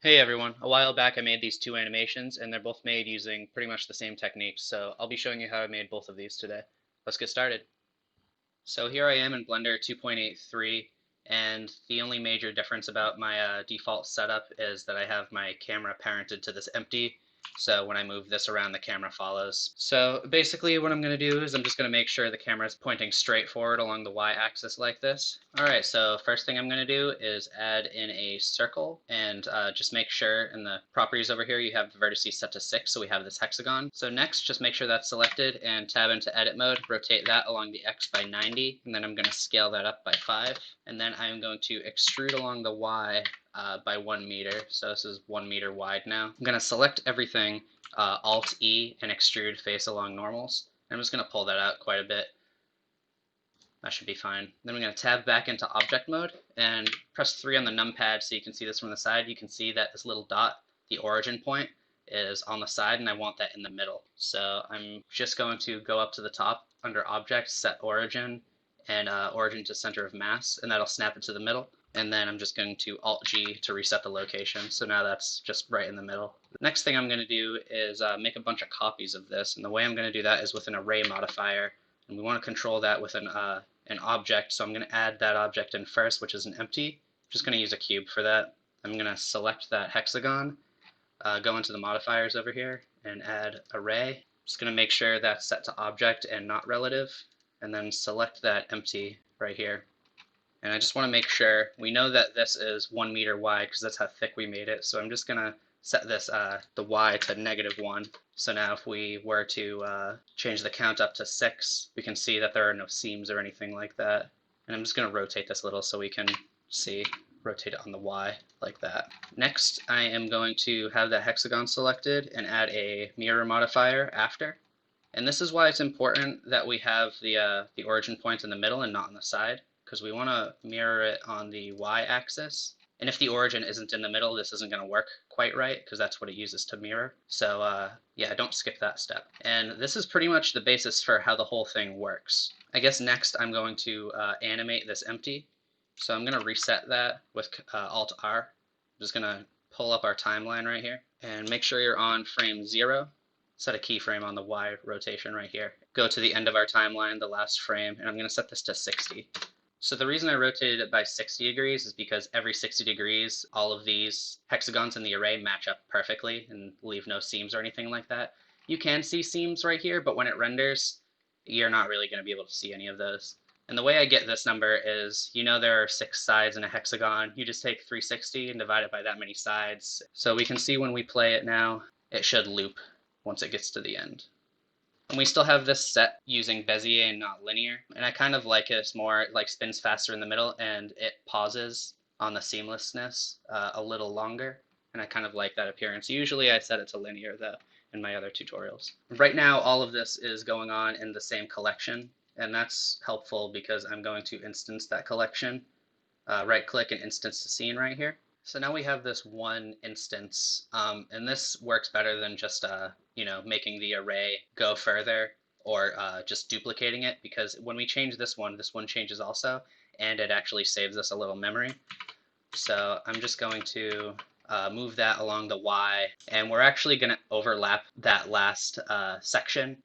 Hey everyone, a while back I made these two animations and they're both made using pretty much the same techniques, so I'll be showing you how I made both of these today. Let's get started. So here I am in Blender 2.83, and the only major difference about my default setup is that I have my camera parented to this empty, so when I move this around the camera follows. So basically what I'm going to do is I'm just going to make sure the camera is pointing straight forward along the y-axis like this. Alright, so first thing I'm going to do is add in a circle and just make sure in the properties over here you have the vertices set to 6, so we have this hexagon. So next just make sure that's selected and tab into edit mode, rotate that along the x by 90, and then I'm going to scale that up by 5, and then I'm going to extrude along the y by 1 meter. So this is 1 meter wide now. I'm going to select everything, Alt E, and extrude face along normals. I'm just going to pull that out quite a bit. That should be fine. Then we're going to tab back into object mode and press 3 on the numpad so you can see this from the side. You can see that this little dot, the origin point, is on the side, and I want that in the middle. So I'm just going to go up to the top under object, set origin, and origin to center of mass, and that'll snap it to the middle. And then I'm just going to Alt G to reset the location. So now that's just right in the middle. The next thing I'm going to do is make a bunch of copies of this. And the way I'm going to do that is with an array modifier. And we want to control that with an object. So I'm going to add that object in first, which is an empty. I'm just going to use a cube for that. I'm going to select that hexagon, go into the modifiers over here, and add array. Just going to make sure that's set to object and not relative. And then select that empty right here. And I just want to make sure, we know that this is 1 meter wide because that's how thick we made it. So I'm just going to set this, the y to -1. So now if we were to change the count up to 6, we can see that there are no seams or anything like that. And I'm just going to rotate this a little so we can see, rotate it on the y like that. Next, I am going to have that hexagon selected and add a mirror modifier after. And this is why it's important that we have the origin point in the middle and not on the side, because we want to mirror it on the y-axis. And if the origin isn't in the middle, this isn't going to work quite right, because that's what it uses to mirror. So yeah, don't skip that step. And this is pretty much the basis for how the whole thing works. I guess next I'm going to animate this empty. So I'm going to reset that with Alt-R. I'm just going to pull up our timeline right here, and make sure you're on frame 0. Set a keyframe on the Y rotation right here. Go to the end of our timeline, the last frame, and I'm going to set this to 60. So the reason I rotated it by 60 degrees is because every 60 degrees, all of these hexagons in the array match up perfectly and leave no seams or anything like that. You can see seams right here, but when it renders, you're not really going to be able to see any of those. And the way I get this number is, you know there are 6 sides in a hexagon. You just take 360 and divide it by that many sides. So we can see when we play it now, it should loop once it gets to the end. And we still have this set using Bezier and not linear. And I kind of like it. It's more like spins faster in the middle and it pauses on the seamlessness a little longer. And I kind of like that appearance. Usually I set it to linear though in my other tutorials. Right now all of this is going on in the same collection. And that's helpful because I'm going to instance that collection. Right click and instance the scene right here. So now we have this one instance, and this works better than just making the array go further or just duplicating it, because when we change this one changes also, and it actually saves us a little memory. So I'm just going to move that along the Y, and we're actually going to overlap that last section,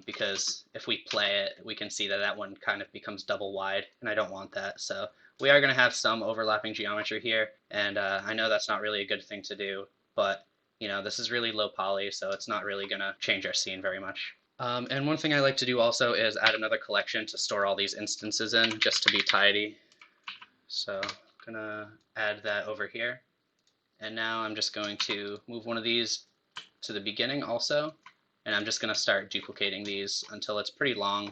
because if we play it, we can see that that one kind of becomes double wide, and I don't want that. So we are going to have some overlapping geometry here, and I know that's not really a good thing to do, but this is really low poly, so it's not really going to change our scene very much. And one thing I like to do also is add another collection to store all these instances in, just to be tidy. So I'm going to add that over here. And now I'm just going to move one of these to the beginning also, and I'm just going to start duplicating these until it's pretty long.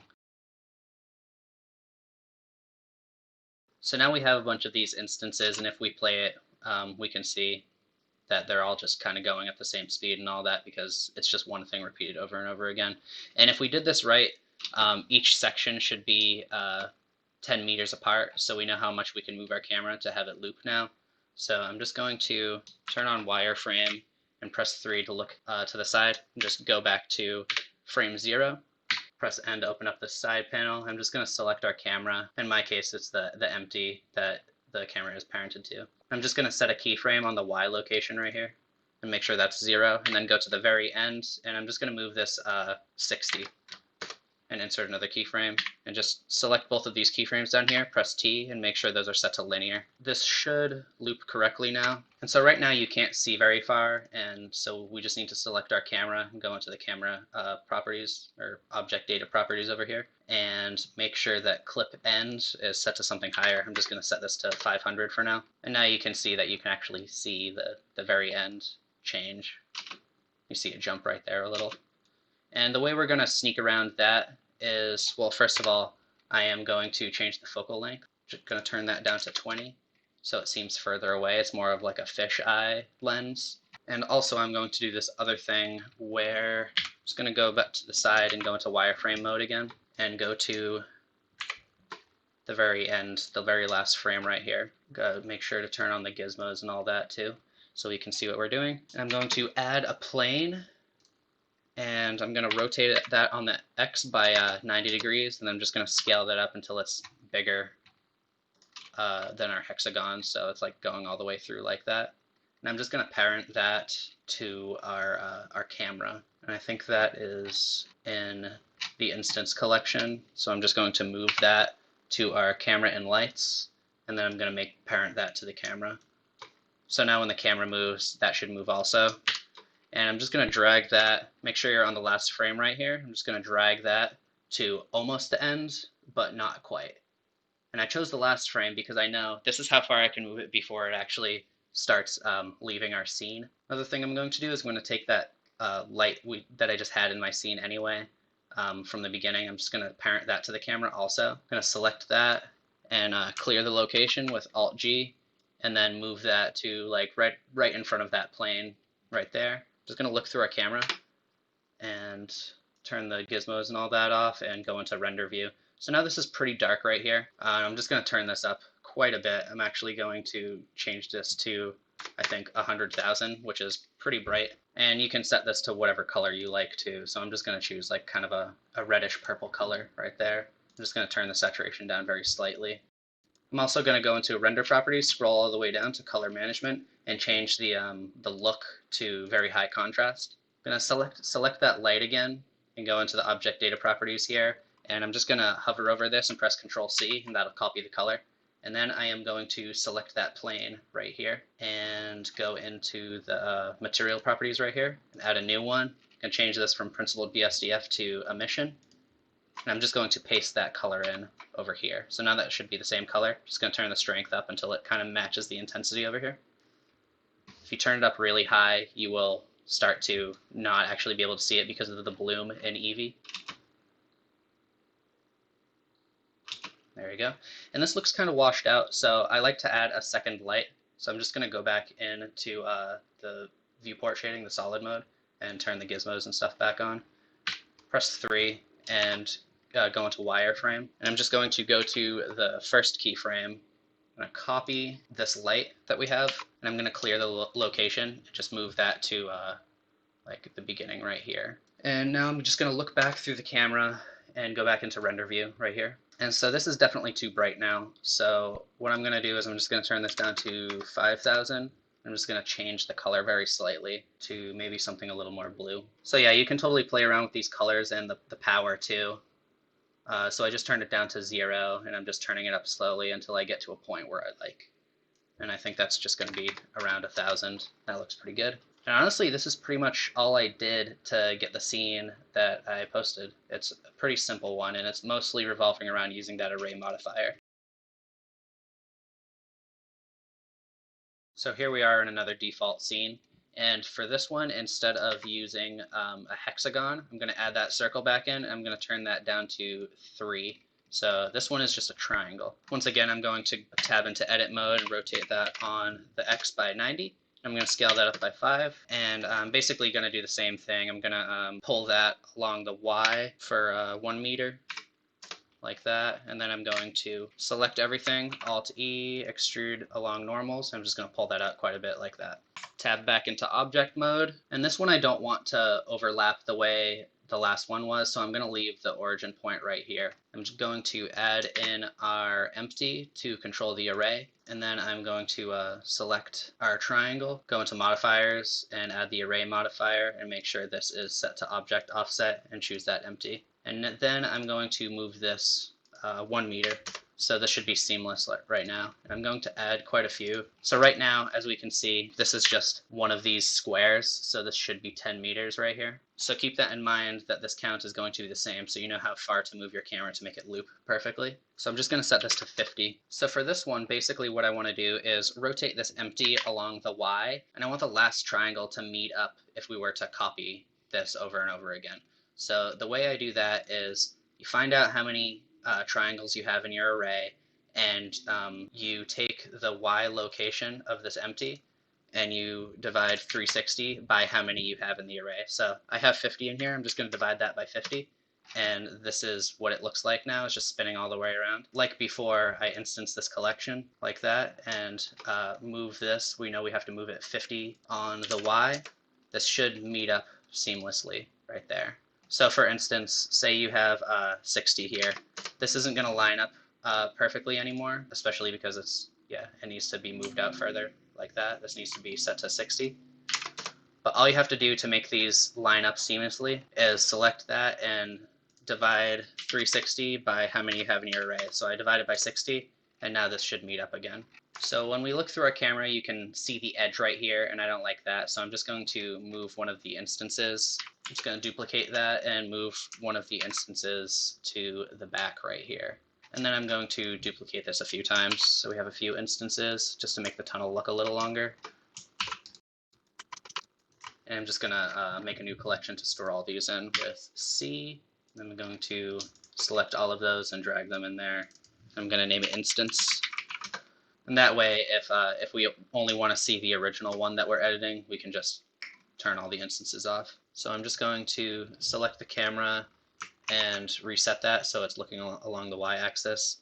So now we have a bunch of these instances, and if we play it, we can see that they're all just kind of going at the same speed and all that, because it's just one thing repeated over and over again. And if we did this right, each section should be 10 meters apart, so we know how much we can move our camera to have it loop now. So I'm just going to turn on wireframe and press 3 to look to the side, and just go back to frame 0. Press N to open up the side panel. I'm just going to select our camera. In my case, it's the empty that the camera is parented to. I'm just going to set a keyframe on the Y location right here and make sure that's 0, and then go to the very end, and I'm just going to move this 60 and insert another keyframe, and just select both of these keyframes down here, press T, and make sure those are set to linear. This should loop correctly now. And so right now you can't see very far, and so we just need to select our camera and go into the camera properties, or object data properties over here, and make sure that clip end is set to something higher. I'm just going to set this to 500 for now. And now you can see that you can actually see the very end change. You see it jump right there a little. And the way we're going to sneak around that is, well, first of all, I am going to change the focal length. Just going to turn that down to 20, so it seems further away. It's more of like a fisheye lens. And also I'm going to do this other thing where I'm just going to go back to the side and go into wireframe mode again, and go to the very end, the very last frame right here. Make sure to turn on the gizmos and all that too, so we can see what we're doing. And I'm going to add a plane, and I'm going to rotate that on the X by 90 degrees, and I'm just going to scale that up until it's bigger than our hexagon, so it's like going all the way through like that. And I'm just going to parent that to our camera, and I think that is in the instance collection, so I'm just going to move that to our camera and lights, and then I'm going to parent that to the camera. So now when the camera moves, that should move also. And I'm just going to drag that, make sure you're on the last frame right here. I'm just going to drag that to almost the end, but not quite. And I chose the last frame because I know this is how far I can move it before it actually starts leaving our scene. Another thing I'm going to do is I'm going to take that light that I just had in my scene anyway from the beginning. I'm just going to parent that to the camera also. I'm going to select that and clear the location with Alt-G, and then move that to like right in front of that plane right there. Just going to look through our camera and turn the gizmos and all that off and go into render view. So now this is pretty dark right here. I'm just going to turn this up quite a bit. I'm actually going to change this to, I think, 100,000, which is pretty bright. And you can set this to whatever color you like too. So I'm just going to choose like kind of a reddish purple color right there. I'm just going to turn the saturation down very slightly. I'm also going to go into render properties, scroll all the way down to color management, and change the look to very high contrast. I'm going to select that light again and go into the object data properties here, and I'm just going to hover over this and press Control-C, and that'll copy the color. And then I am going to select that plane right here and go into the material properties right here and add a new one. I'm going to change this from principled BSDF to Emission. And I'm just going to paste that color in over here. So now that should be the same color. Just going to turn the strength up until it kind of matches the intensity over here. If you turn it up really high, you will start to not actually be able to see it because of the bloom in Eevee. There you go. And this looks kind of washed out, so I like to add a second light. So I'm just going to go back into the viewport shading, the solid mode, and turn the gizmos and stuff back on. Press 3 and go into wireframe. And I'm just going to go to the first keyframe. I'm going to copy this light that we have, and I'm going to clear the location. Just move that to like the beginning right here. And now I'm just going to look back through the camera and go back into render view right here. And so this is definitely too bright now. So what I'm going to do is I'm just going to turn this down to 5,000. I'm just going to change the color very slightly to maybe something a little more blue. So yeah, you can totally play around with these colors and the power too. So I just turned it down to 0, and I'm just turning it up slowly until I get to a point where I like. And I think that's just going to be around 1,000. That looks pretty good. And honestly, this is pretty much all I did to get the scene that I posted. It's a pretty simple one, and it's mostly revolving around using that array modifier. So here we are in another default scene. And for this one, instead of using a hexagon, I'm going to add that circle back in, and I'm going to turn that down to 3. So this one is just a triangle. Once again, I'm going to tab into edit mode and rotate that on the X by 90. I'm going to scale that up by 5, and I'm basically going to do the same thing. I'm going to pull that along the Y for 1 meter, like that, and then I'm going to select everything, Alt-E, extrude along normals. I'm just going to pull that out quite a bit like that. Tab back into object mode, and this one I don't want to overlap the way the last one was, so I'm going to leave the origin point right here. I'm just going to add in our empty to control the array, and then I'm going to select our triangle, go into modifiers, and add the array modifier, and make sure this is set to object offset, and choose that empty. And then I'm going to move this 1 meter. So this should be seamless right now. And I'm going to add quite a few. So right now, as we can see, this is just one of these squares. So this should be 10 meters right here. So keep that in mind that this count is going to be the same, so you know how far to move your camera to make it loop perfectly. So I'm just going to set this to 50. So for this one, basically what I want to do is rotate this empty along the Y, and I want the last triangle to meet up if we were to copy this over and over again. So the way I do that is you find out how many triangles you have in your array, and you take the Y location of this empty and you divide 360 by how many you have in the array. So I have 50 in here. I'm just going to divide that by 50, and this is what it looks like now. It's just spinning all the way around. Like before, I instance this collection like that and move this. We know we have to move it 50 on the Y. This should meet up seamlessly right there. So for instance, say you have 60 here. This isn't going to line up perfectly anymore, especially because it needs to be moved out further like that. This needs to be set to 60. But all you have to do to make these line up seamlessly is select that and divide 360 by how many you have in your array. So I divided by 60, and now this should meet up again. So when we look through our camera, you can see the edge right here, and I don't like that, so I'm just going to move one of the instances. I'm just going to duplicate that and move one of the instances to the back right here. And then I'm going to duplicate this a few times so we have a few instances just to make the tunnel look a little longer. And I'm just going to make a new collection to store all these in with C. Then I'm going to select all of those and drag them in there. I'm going to name it instance. And that way, if we only want to see the original one that we're editing, we can just turn all the instances off. So I'm just going to select the camera and reset that so it's looking along the y-axis.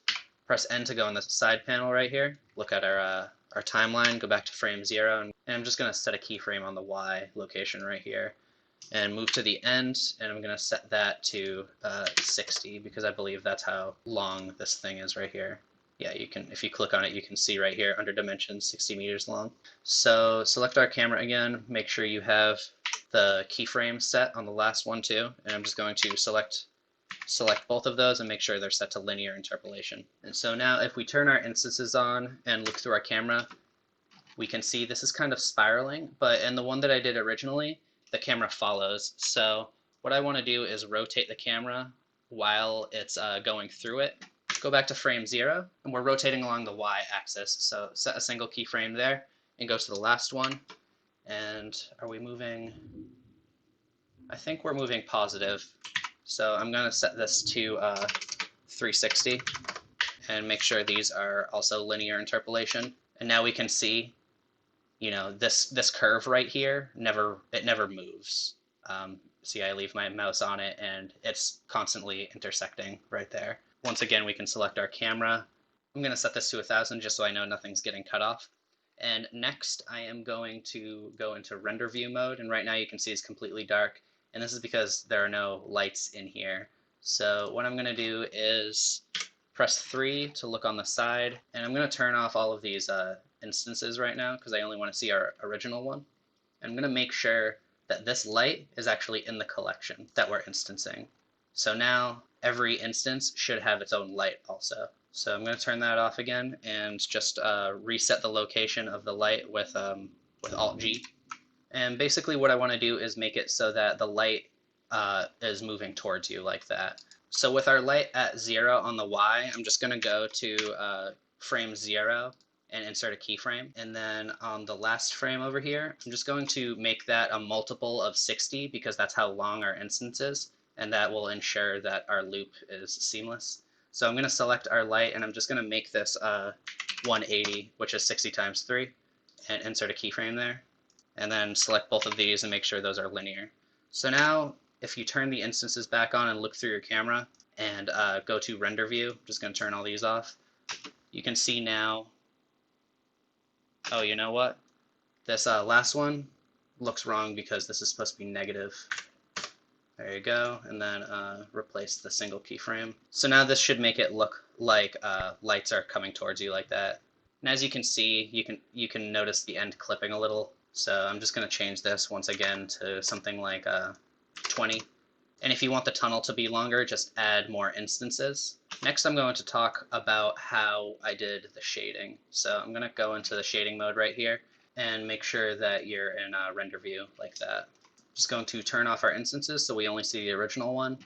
Press N to go in the side panel right here. Look at our timeline, go back to frame 0, and I'm just going to set a keyframe on the Y location right here. And move to the end, and I'm going to set that to 60 because I believe that's how long this thing is right here. Yeah, you can, if you click on it, you can see right here under dimensions 60 meters long. So select our camera again, make sure you have the keyframe set on the last one too, and I'm just going to select both of those and make sure they're set to linear interpolation. And so now if we turn our instances on and look through our camera, we can see this is kind of spiraling, but in the one that I did originally, the camera follows. So what I want to do is rotate the camera while it's going through it. Go back to frame 0, and we're rotating along the y-axis. So set a single keyframe there and go to the last one. And are we moving? I think we're moving positive. So I'm going to set this to 360 and make sure these are also linear interpolation. And now we can see, you know, this curve right here never moves. See, I leave my mouse on it and it's constantly intersecting right there. Once again, we can select our camera. I'm going to set this to 1000 just so I know nothing's getting cut off. And next, I am going to go into render view mode, and right now you can see it's completely dark, and this is because there are no lights in here. So what I'm going to do is press 3 to look on the side, and I'm going to turn off all of these instances right now because I only want to see our original one. And I'm going to make sure that this light is actually in the collection that we're instancing. So now every instance should have its own light also. So I'm going to turn that off again and just reset the location of the light with Alt-G. And basically what I want to do is make it so that the light is moving towards you like that. So with our light at 0 on the Y, I'm just going to go to frame 0 and insert a keyframe. And then on the last frame over here, I'm just going to make that a multiple of 60 because that's how long our instance is, and that will ensure that our loop is seamless. So I'm going to select our light, and I'm just going to make this 180, which is 60 times 3, and insert a keyframe there. And then select both of these and make sure those are linear. So now, if you turn the instances back on and look through your camera and go to render view, I'm just going to turn all these off, you can see now, oh, you know what? This last one looks wrong because this is supposed to be negative. There you go, and then replace the single keyframe. So now this should make it look like lights are coming towards you like that. And as you can see, you can notice the end clipping a little. So I'm just going to change this once again to something like 20. And if you want the tunnel to be longer, just add more instances. Next, I'm going to talk about how I did the shading. So I'm going to go into the shading mode right here and make sure that you're in render view like that. Just going to turn off our instances so we only see the original one,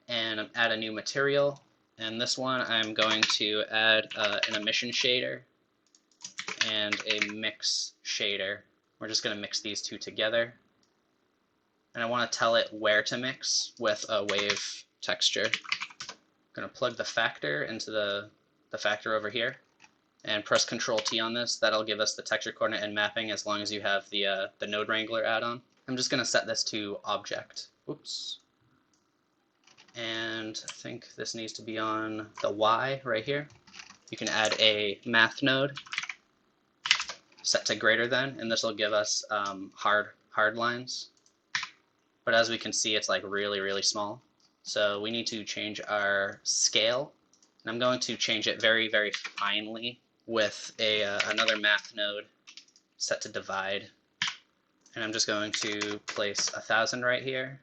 and add a new material. And this one I'm going to add an emission shader and a mix shader. We're just going to mix these two together. And I want to tell it where to mix with a wave texture. I'm going to plug the factor into the factor over here and press Control T on this. That'll give us the texture coordinate and mapping as long as you have the Node Wrangler add-on. I'm just going to set this to object. Oops. And I think this needs to be on the Y right here. You can add a math node set to greater than, and this will give us hard lines. But as we can see, it's like really, really small. So we need to change our scale. And I'm going to change it very, very finely with another math node set to divide. And I'm just going to place 1000 right here.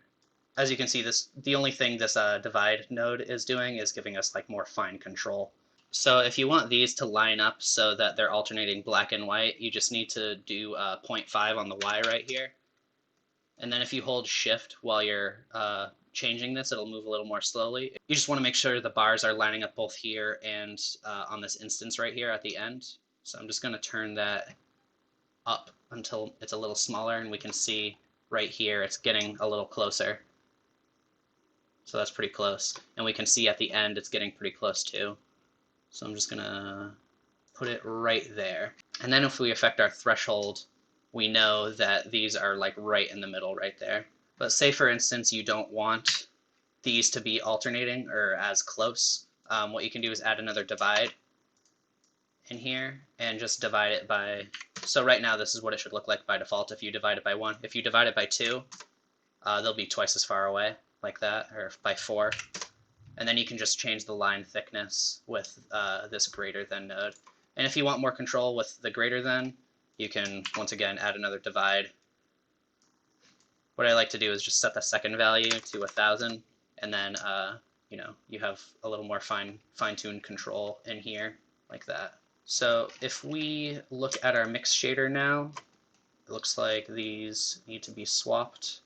As you can see, the only thing this divide node is doing is giving us like more fine control. So if you want these to line up so that they're alternating black and white, you just need to do 0.5 on the Y right here. And then if you hold shift while you're changing this, it'll move a little more slowly. You just want to make sure the bars are lining up both here and on this instance right here at the end. So I'm just going to turn that up until it's a little smaller, and we can see right here it's getting a little closer. So that's pretty close. And we can see at the end it's getting pretty close too. So I'm just going to put it right there. And then if we affect our threshold, we know that these are like right in the middle right there. But say for instance you don't want these to be alternating or as close, what you can do is add another divide in here and just divide it by, so right now this is what it should look like by default if you divide it by 1. If you divide it by 2, they'll be twice as far away like that, or by 4. And then you can just change the line thickness with this greater than node. And if you want more control with the greater than, you can, once again, add another divide. What I like to do is just set the second value to 1000, and then you have a little more fine-tuned control in here, like that. So if we look at our mix shader now, it looks like these need to be swapped.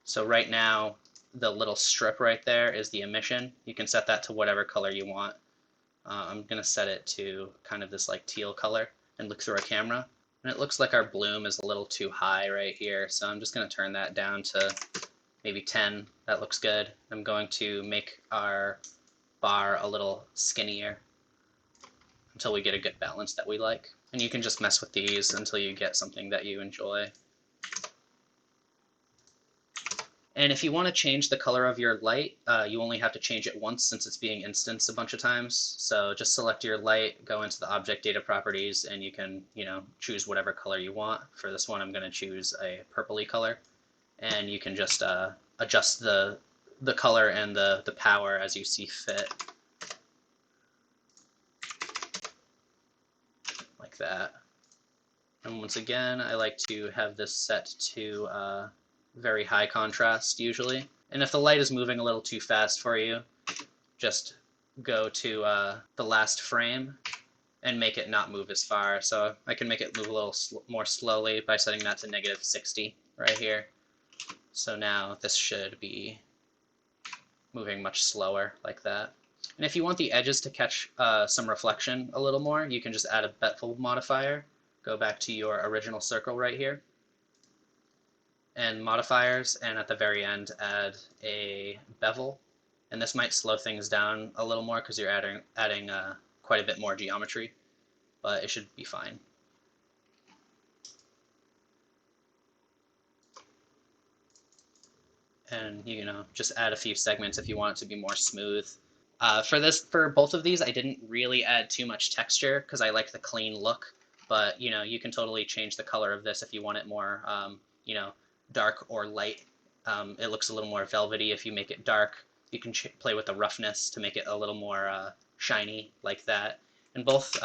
So right now, the little strip right there is the emission. You can set that to whatever color you want. I'm going to set it to kind of this like teal color and look through our camera. And it looks like our bloom is a little too high right here, so I'm just going to turn that down to maybe 10. That looks good. I'm going to make our bar a little skinnier until we get a good balance that we like. And you can just mess with these until you get something that you enjoy. And if you want to change the color of your light, you only have to change it once since it's being instanced a bunch of times. So just select your light, go into the object data properties, and you can, choose whatever color you want. For this one, I'm going to choose a purpley color, and you can just adjust the color and the power as you see fit, like that. And once again, I like to have this set to very high contrast usually. And if the light is moving a little too fast for you, just go to the last frame and make it not move as far. So I can make it move a little more slowly by setting that to -60 right here. So now this should be moving much slower like that. And if you want the edges to catch some reflection a little more, you can just add a bevel modifier. Go back to your original circle right here, and modifiers, and at the very end add a bevel. And this might slow things down a little more because you're adding quite a bit more geometry, but it should be fine. And just add a few segments if you want it to be more smooth. For both of these, I didn't really add too much texture because I like the clean look, but you can totally change the color of this if you want it more dark or light It looks a little more velvety if you make it dark. You can play with the roughness to make it a little more shiny like that. And both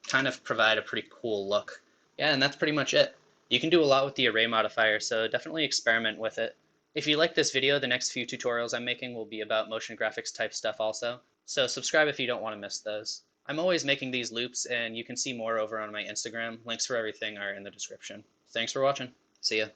kind of provide a pretty cool look. Yeah, and that's pretty much it. You can do a lot with the array modifier, so definitely experiment with it. If you like this video, the next few tutorials I'm making will be about motion graphics type stuff also, so subscribe if you don't want to miss those. I'm always making these loops, and you can see more over on my Instagram. Links for everything are in the description. Thanks for watching. See ya.